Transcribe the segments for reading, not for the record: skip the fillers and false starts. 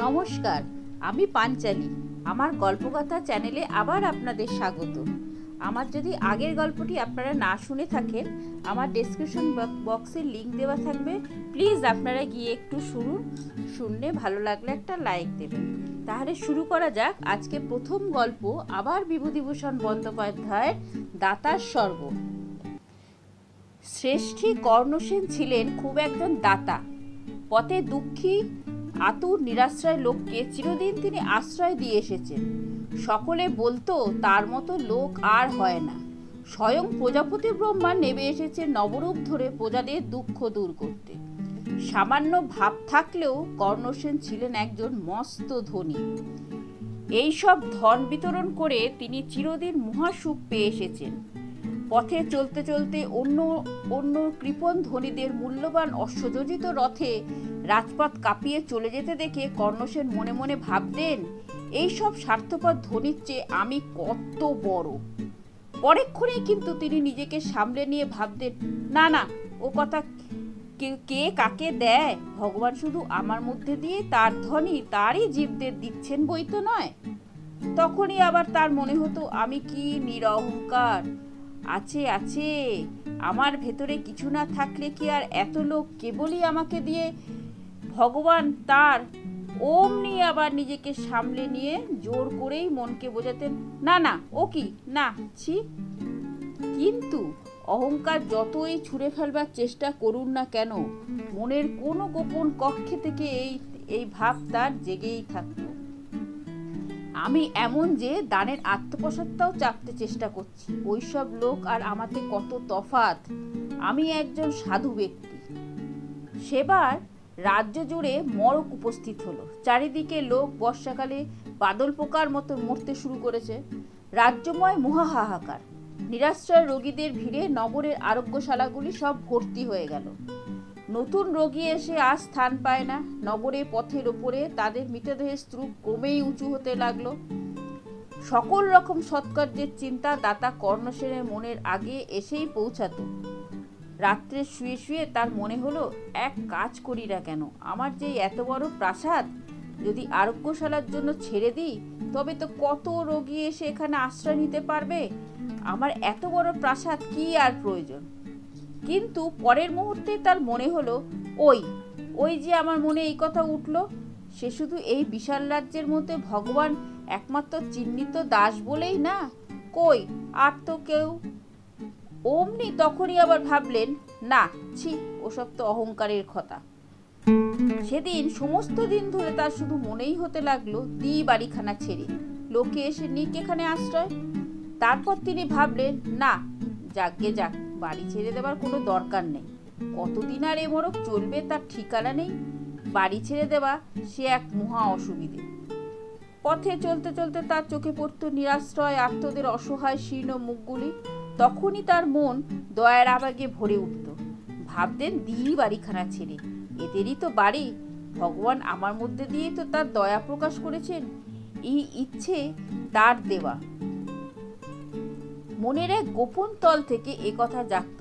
নমস্কার, আমি পাঞ্চালি। আমার গল্পকথা চ্যানেলে আবার আপনাদের স্বাগত। আমার যদি আগের গল্পটি আপনারা না শুনে থাকেন, আমার ডেসক্রিপশন বক্সে লিংক দেওয়া থাকবে। প্লিজ আপনারা গিয়ে একটু শুনলে ভালো লাগলে একটা লাইক দেবেন। তাহলে শুরু করা যাক। আজকে প্রথম গল্প আবার বিভূতিভূষণ বন্দ্যোপাধ্যায়ের দাতার স্বর্গ। শ্রেষ্ঠী কর্ণসেন ছিলেন খুব একজন দাতা। পথে দুঃখী আতুর নিরাশ্রয় লোককে চিরদিন তিনি আশ্রয় দিয়ে এসেছেন। সকলে বলতো তার মতো লোক আর হয় না। স্বয়ং প্রজাপতি ব্রহ্মা নেমে এসেছে নবরূপ ধরে প্রজাদের দুঃখ দূর করতে। সামান্য ভাব থাকলেও কর্ণসেন ছিলেন একজন মস্ত ধনী। এইসব ধন বিতরণ করে তিনি চিরদিন মহাসুখ পেয়ে এসেছেন। পথে চলতে চলতে অন্য কৃপণ ধনীদের মূল্যবান অশ্বযোজিত রথে রাজপথ কাঁপিয়ে চলে যেতে দেখে কর্ণসেন মনে মনে ভাবতেন, এইসব স্বার্থপর ধনীর চেয়ে আমি কত বড়। পরেক্ষণে কিন্তু তিনি নিজেকে সামলে নিয়ে ভাবতেন, না না, ও কথা কে কাকে দেয়? ভগবান শুধু আমার মধ্যে দিয়ে তার ধনী তারই জীবদের দিচ্ছেন বই তো নয়। তখনই আবার তার মনে হতো, আমি কি নিরহংকার। আছে আমার ভেতরে কিছু না থাকলে কি আর এত লোক কেবলই আমাকে দিয়ে ভগবান তার অমনি আবার নিজেকে সামলে নিয়ে জোর করেই মনকে বোঝাতেন, না না, ও কি না, ছি। কিন্তু অহংকার যতই ছুঁড়ে ফেলবার চেষ্টা করুন না কেন, মনের কোনো গোপন কক্ষে থেকে এই ভাব তার জেগেই থাকত, আমি এমন যে দানের আত্মপ্রসাদটাও চাপতে চেষ্টা করছি। ওইসব লোক আর আমাতে কত তফাৎ। আমি একজন সাধু ব্যক্তি। সেবার রাজ্য জুড়ে মড়ক উপস্থিত হলো। চারিদিকে লোক বর্ষাকালে বাদল পোকার মতো মরতে শুরু করেছে। রাজ্যময় মহাহাহাকার। নিরাশ্রয় রোগীদের ভিড়ে নগরের আরোগ্যশালাগুলি সব ভর্তি হয়ে গেল। নতুন রোগী এসে আর স্থান পায় না। নগরে পথের ওপরে তাদের মৃতদেহের স্তূপ ক্রমেই উঁচু হতে লাগলো। সকল রকম সৎকার্যের চিন্তা দাতা কর্ণসেনের মনের আগে এসেই পৌঁছাতো। রাত্রে শুয়ে শুয়ে তার মনে হলো, এক কাজ করি না কেন, আমার যে এত বড় প্রাসাদ যদি আরোগ্যশালার জন্য ছেড়ে দিই, তবে তো কত রোগী এসে এখানে আশ্রয় নিতে পারবে। আমার এত বড় প্রাসাদ কি আর প্রয়োজন। কিন্তু পরের মুহূর্তে তার মনে হলো, ওই যে আমার মনে এই কথা উঠল, সে শুধু এই বিশাল রাজ্যের মধ্যে ভগবান একমাত্র চিহ্নিত দাস বলেই না, কই আর তো কেউ। অমনি তখনই আবার ভাবলেন, না ছি, ওসব তো অহংকারের কথা। সেদিন সমস্ত দিন ধরে তার শুধু মনেই হতে লাগলো, বাড়িখানা ছেড়ে লোকে এসে নিক এখানে আশ্রয়। তারপর তিনি ভাবলেন, না, যাগ্গে যাক, বাড়ি ছেড়ে দেবার কোনো দরকার নেই। কতদিন আর এ মরক চলবে তার ঠিকানা নেই। বাড়ি ছেড়ে দেওয়া সে এক মহা অসুবিধে। পথে চলতে চলতে তার চোখে পড়ত নিরাশ্রয় আর্তদের অসহায় শীর্ণ মুখগুলি। তখনই তার মন দয়ার আবেগে ভরে উঠত। ভাবতেন, বাড়িখানা ছেড়ে, এদেরই তো বাড়ি। ভগবান আমার মধ্যে দিয়েই তো তার দয়া প্রকাশ করেছেন। এই ইচ্ছে তার দেওয়া। মনের এক গোপন তল থেকে এ কথা জাগত,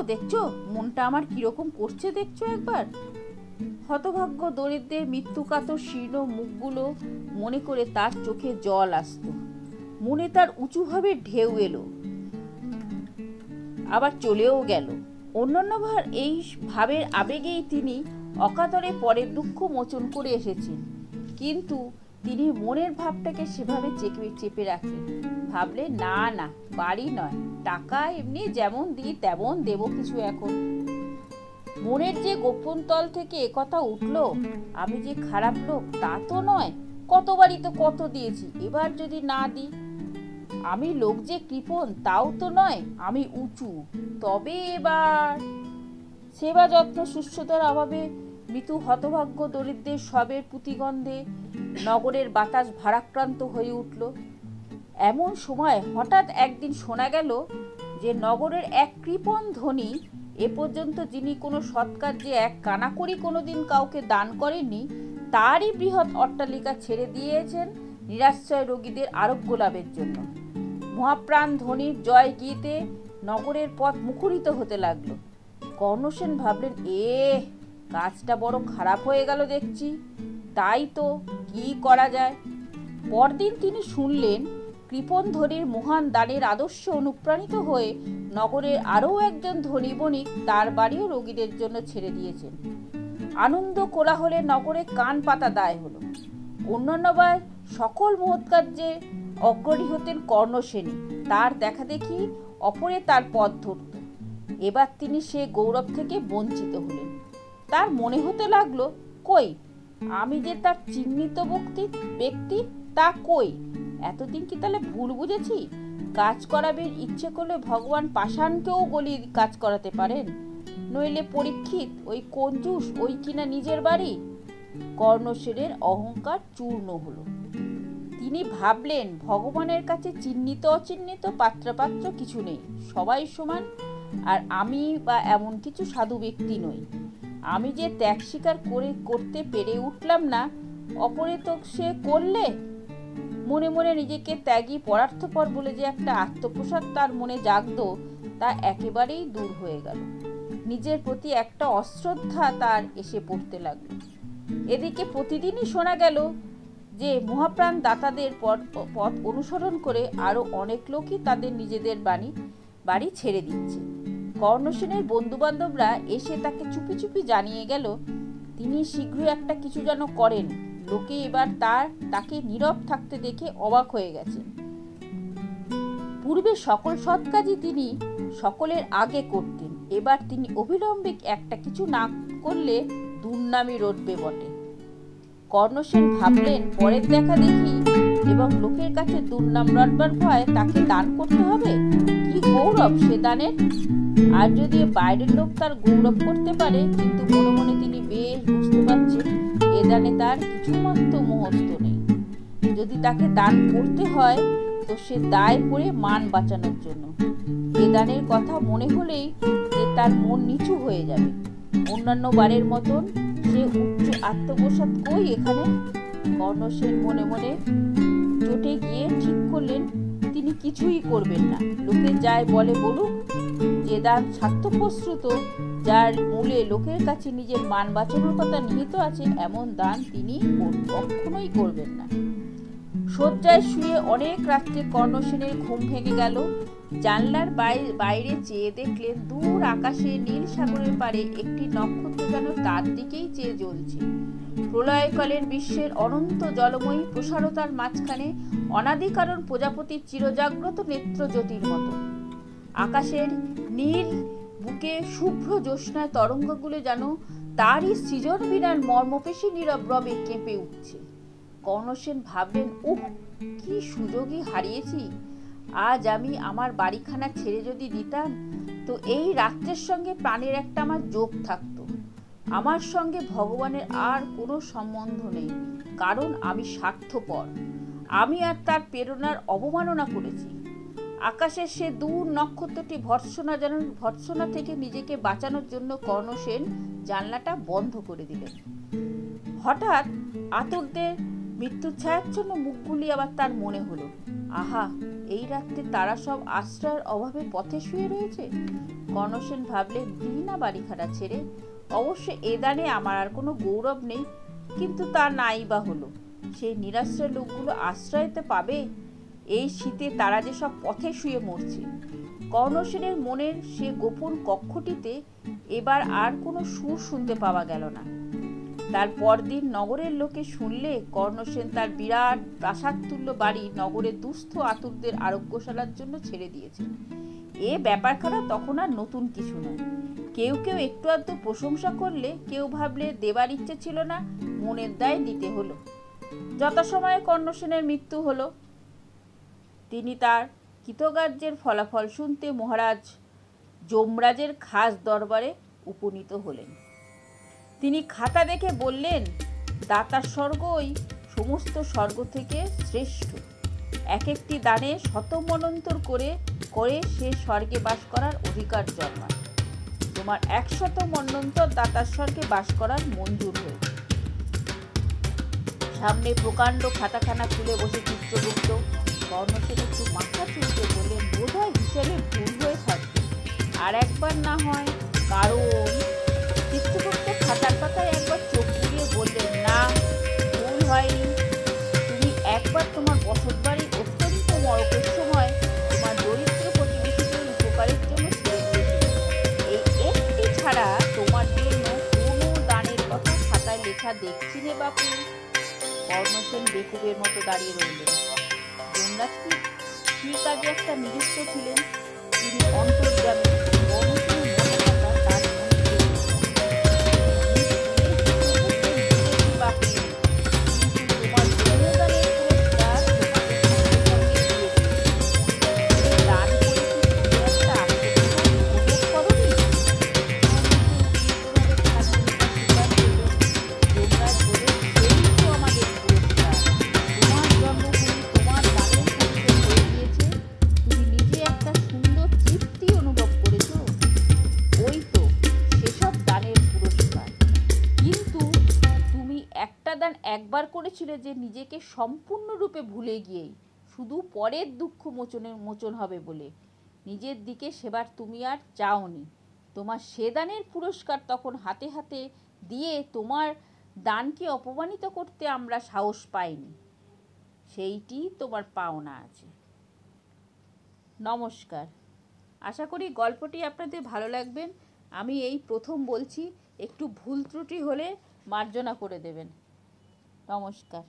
দেখছো মনটা আমার কিরকম করছে, দেখছো একবার। হতভাগ্য দরিদ্রের মৃত্যুকাতর শীর্ণ মুখগুলো মনে করে তার চোখে জল আসত। মনে তার উঁচুভাবে ঢেউ এলো, আবার চলেও গেল। অন্যান্যবার এই ভাবের আবেগেই তিনি অকাতরে পরের দুঃখ মোচন করে এসেছেন। কিন্তু তিনি মনের ভাবটাকে সেভাবে চেপে রাখলেন। ভাবলে, না না, বাড়ি নয়, টাকা এমনি যেমন দিই তেমন দেব কিছু এখন। মনের যে গোপন তল থেকে একথা উঠল, আমি যে খারাপ লোক তা তো নয়, কতবারই তো কত দিয়েছি, এবার যদি না দিই। আমি লোক যে কৃপণ তাও তো নয়, আমি উঁচু, তবে এবার। সেবা যত্ন শুশ্রূষার অভাবে মৃত্যু হতভাগ্য দরিদ্রের শবের পুঁতিগন্ধে নগরের বাতাস ভারাক্রান্ত হয়ে উঠল। এমন সময় হঠাৎ একদিন শোনা গেল যে নগরের এক কৃপণ ধনী, এ পর্যন্ত যিনি কোনো সৎকার্যে এক কানাকড়ি কোনোদিন কাউকে দান করেননি, তারই বৃহৎ অট্টালিকা ছেড়ে দিয়েছেন নিরাশ্রয় রোগীদের আরোগ্য লাভের জন্য। মহাপ্রাণ ধনীর জয় গীতে নগরের পথ মুখরিত হতে লাগলো। কর্ণসেন ভাবলেন, কাজটা বড় খারাপ হয়ে গেল দেখছি। তাই তো, কি করা যায়। পরদিন তিনি শুনলেন কৃপণধরের মহান দানের আদর্শে অনুপ্রাণিত হয়ে নগরের আরও একজন ধনী বণিক তার বাড়িও রোগীদের জন্য ছেড়ে দিয়েছেন। আনন্দ কোলাহলে নগরে কান পাতা দায় হলো। অন্যান্যবার সকল মহৎ কার্যে অগ্রণী হতেন কর্ণসেনী। তার দেখা দেখি অপরে তার পথ ধরত। এবার তিনি সে গৌরব থেকে বঞ্চিত হলেন। তার মনে হতে লাগলো, কই, আমি যে তার চিহ্নিত ব্যক্তি, তা কই? এতদিন কি তাহলে ভুল বুঝেছি? কাজ করাবে ইচ্ছে করলে ভগবান পাষাণকেও গলিয়ে কাজ করাতে পারেন, নইলে পরীক্ষিত ওই কঞ্জুস ওই কিনা নিজের বাড়ি। কর্ণসেনের অহংকার চূর্ণ হলো। তিনি ভাবলেন, ভগবানের কাছে চিহ্নিত অচিহ্নিত পাত্রপাত্র কিছু নেই, সবাই সমান। আর আমি বা এমন কিছু সাধু ব্যক্তি নই। আমি যে ত্যাগ স্বীকার করতে পেরে উঠলাম না, অপরে তো সে করলে। মনে মনে নিজেকে ত্যাগী পরার্থপর বলে যে একটা আত্মপ্রসাদ তার মনে জাগত, তা একেবারেই দূর হয়ে গেল। নিজের প্রতি একটা অশ্রদ্ধা তার এসে পড়তে লাগলো। এদিকে প্রতিদিনই শোনা গেল যে মহাপ্রাণ দাতাদের পথ অনুসরণ করে আরো অনেক লোকই তাদের নিজেদের বাড়ি ছেড়ে দিচ্ছে। কর্ণসেনের বন্ধুবান্ধবরা এসে তাকে চুপি চুপি জানিয়ে গেল তিনি শীঘ্রই একটা কিছু যেন করেন। লোকে এবার তাকে নীরব থাকতে দেখে অবাক হয়ে গেছেন। পূর্বে সকল সৎ কাজই তিনি সকলের আগে করতেন, এবার তিনি অবিলম্বে একটা কিছু না করলে দুর্নামি রটবে বটে। কর্ণসেন ভাবলেন, পরের দেখা দেখি এবং লোকের কাছে দুর্নাম রটবার ভয় তাকে দান করতে হবে। কি গৌরব সে দানের! আর যদি বাইরের লোক তার গৌরব করতে পারে, কিন্তু মনে মনে তিনি বেশ বুঝতে পারছেন এ দানে তার কিছুমাত্র মহত্ব নেই। যদি তাকে দান করতে হয় তো সে দায় পড়ে মান বাঁচানোর জন্য। এ দানের কথা মনে হলেই যে তার মন নিচু হয়ে যাবে। অন্যান্য বারের মতন সে উচ্চ আত্মপ্রসাদ কই এখানে? কর্ণসেন মনে মনে চটে গিয়ে ঠিক করলেন তিনি কিছুই করবেন না। লোকে যায় বলে বলুক। যে দান স্বার্থপ্রসূত, যার মূলে লোকের কাছে নিজের মান বাঁচানোর কথা নিহিত আছে, এমন দান তিনি কখনোই করবেন না। শয্যায় শুয়ে অনেক রাত্রে কর্ণসেনের ঘুম ভেঙে গেল। জানলার বাইরে চেয়ে দেখলেন দূর আকাশে নীল সাগরের পারে একটি নক্ষত্র যেন তার দিকেই চেয়ে জ্বলছে। প্রলয়কালের বিশ্বের অনন্ত জলময়ী প্রসারতার মাঝখানে অনাদিকারণ প্রজাপতির চিরজাগ্রত নেত্র জ্যোতির মতো। আকাশের নীল বুকে শুভ্র জ্যোৎস্নায় তরঙ্গগুলো যেন তারই সৃজন বিনার মর্মপেশী নীরব রবে কেঁপে উঠছে। কর্ণসেন ভাবলেন, উহ, কি সুযোগই হারিয়েছি। আজ আমি আমার বাড়িখানা ছেড়ে যদি দিতাম, তো এই রাত্রের সঙ্গে প্রাণের একটা আমার যোগ থাকতো। আমার সঙ্গে ভগবানের আর কোনো সম্বন্ধ নেই, কারণ আমি স্বার্থপর। আমি আর তার প্রেরণার অবমাননা করেছি। আকাশের সে দূর নক্ষত্রটি ভর্ৎসনা থেকে নিজেকে বাঁচানোর জন্য কর্ণসেন জানলাটা বন্ধ করে দিলেন। হঠাৎ আতুরদের মৃত্যুর ছায়াচ্ছন্ন মুখগুলি আবার তার মনে হলো। আহা, এই রাত্রে তারা সব আশ্রয়ের অভাবে পথে শুয়ে রয়েছে। কর্ণসেন ভাবলেন, দিই না বাড়িখানা ছেড়ে। অবশ্য এ দানে আমার আর কোনো গৌরব নেই, কিন্তু তা নাই বা হলো। সেই নিরাশ্রয় লোকগুলো আশ্রয়তে পাবে। এই শীতে তারা যে সব পথে শুয়ে মরছে। কর্ণসেনের মনের সে গোপন কক্ষটিতে এবার আর কোনো সুর শুনতে পাওয়া গেল না। তার পরদিন নগরের লোকে শুনলে কর্ণসেন তার বিরাট প্রাসাদতুল্য বাড়ি নগরের দুস্থ আতুরদের আরোগ্যশালার জন্য ছেড়ে দিয়েছে। এ ব্যাপারখানা তখন আর নতুন কিছু নয়। কেউ কেউ একটু আধটু প্রশংসা করলে, কেউ ভাবলে দেবার ইচ্ছে ছিল না, মনের দায় দিতে হলো। যথাসময়ে কর্ণসেনের মৃত্যু হলো। তিনি তার কৃতকার্যের ফলাফল শুনতে মহারাজ যমরাজের খাস দরবারে উপনীত হলেন। তিনি খাতা দেখে বললেন, দাতার স্বর্গই সমস্ত স্বর্গ থেকে শ্রেষ্ঠ। এক একটি দানে শতমন্বন্তর করে সে স্বর্গে বাস করার অধিকার জন্মায়। তোমার 100 মন্বন্তর দাতার স্বর্গে বাস করার মঞ্জুর হয়েছে। সামনে প্রকাণ্ড খাতাখানা খুলে বসে চিত্রগুপ্ত। কর্ণসেন একটু মাথা চুলকে বললেন, বোধহয় হিসেবে ভুল হয়ে থাকবে, আর একবার না হয়। কারণ চিত্রগুপ্ত খাতার পাতায় একবার চোখ বুলিয়ে বললেন, না, দেখা দেখছি নে বাপু। কর্ণসেন বেকুবের মতো দাঁড়িয়ে রইলেন। যমরাজ কি কাজে একটা নিযুক্ত ছিলেন, তিনি অন্তর্যামী। কর্ণসেনের মনে থাকা তার মনে বাপু, কিন্তু তোমার জন্মদানের পুরস্কার তোমাকে সঙ্গে সঙ্গে দিয়েছে। দান করে কি তুমি একটা আত্মবিশ্বাস উপভোগ করনি? যমরাজ বলে, সেই তো আমাদের পুরস্কার। তোমার জন্মভূমি তোমার দানের পরিচয় হয়ে গিয়েছে। তুমি নিজে একটা সুন্দর তৃপ্তি অনুভব করেছো। ওই তো সেসব দানের পুরস্কার। কিন্তু তুমি একটা দান একবার করেছিলে, যে নিজেকে সম্পূর্ণরূপে ভুলে গিয়েই, শুধু পরের দুঃখ মোচন হবে বলে। নিজের দিকে সেবার তুমি আর চাওনি। তোমার সে দানের পুরস্কার তখন হাতে হাতে দিয়ে তোমার দানকে অপমানিত করতে আমরা সাহস পাইনি। সেইটি তোমার পাওনা আছে। নমস্কার। আশা করি গল্পটি আপনাদের ভালো লাগবেন। আমি এই প্রথম বলছি, একটু ভুল ত্রুটি হলে মার্জনা করে দেবেন। নমস্কার।